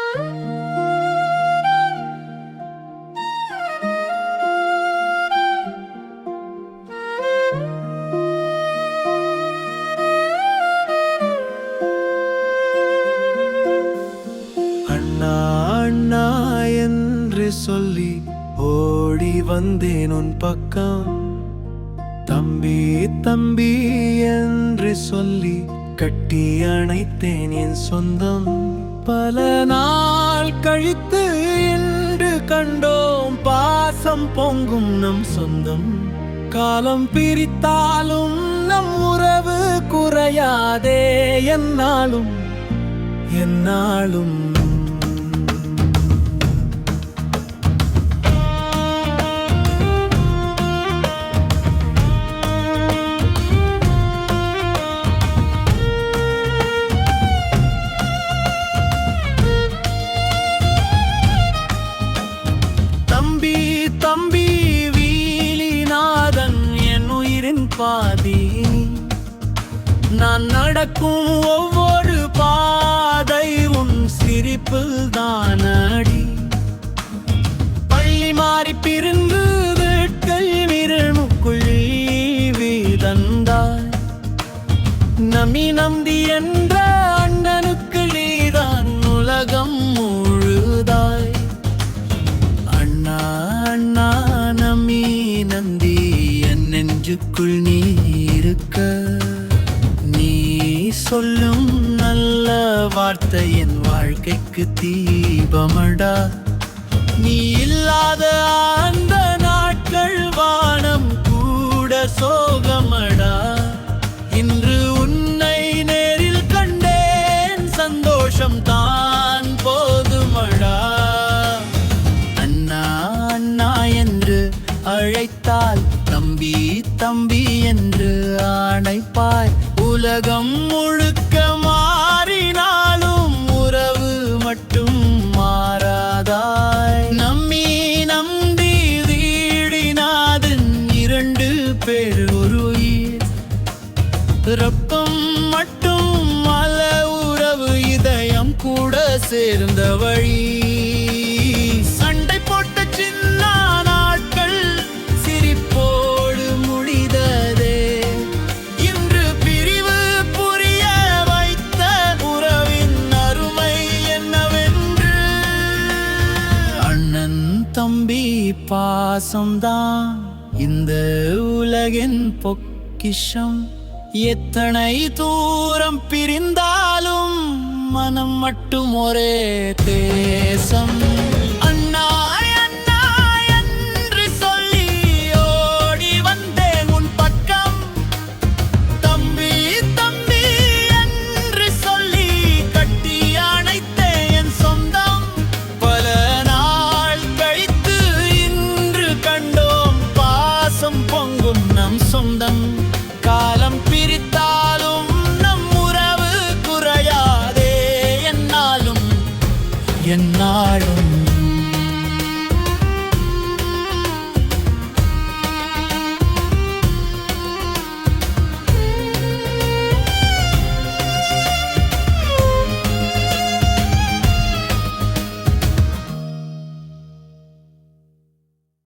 அண்ணா அண்ணா என்று சொல்லி ஓடி வந்தேன் உன் பக்கம். தம்பி தம்பி என்று சொல்லி கட்டி அணைத்தேன் என் சொந்தம். பல நாள் கழித்து என்று கண்டோம் பாசம் பொங்கும் நம் சொந்தம். காலம் பிரித்தாலும் நம் உறவு குறையாதே என்னாலும் என்னாலும். தம்பி தம்பி வீலிநாதன் என் உயிரின் பாதி. நான் நடக்கும் ஒவ்வொரு பாதை உன் சிரிப்பில் தானடி. பள்ளி மாறி பிரிந்து வீட்கள் விரமுக்குள் வீதந்தாய். நம்பி நம்பி என்ற அண்ணனுக்கு நீதான் உலகம் முழுதாய். அண்ணா அண்ணா நம்பி நந்தி என் நெஞ்சுக்குள் நீ இருக்க. நீ சொல்லும் நல்ல வார்த்தை என் வாழ்க்கைக்கு தீபமடா. நீ இல்லாத அந்த நாட்கள் வானம் கூட சோகமடா. இன்று உன்னை நேரில் கண்டேன் சந்தோஷம் தான் போதுமடா. அண்ணா அண்ணா என்று அழைத்தால் தம்பி தம்பி என்று அணைப்பாய். உலகம் முழுக்க மாறினாலும் உறவு மட்டும் மாறாதாய். நம்பி நம்பி வீடினாதன் இரண்டு பேர் ஒரு உயிர். ரப்பம் மட்டும் அல்ல உறவு இதயம் கூட சேர்ந்த வழி. சண்டை போட்ட சின்ன நாட்கள் சிரிப்போடு முடிததே. இன்று பிரிவு புரிய வைத்த உறவின் அருமை என்னவென்று. அண்ணன் தம்பி பாசம்தான் இந்த உலகின் பொக்கிஷம். எத்தனை தூரம் பிரிந்தாலும் மனம் மட்டும் ஒரே தேசம்.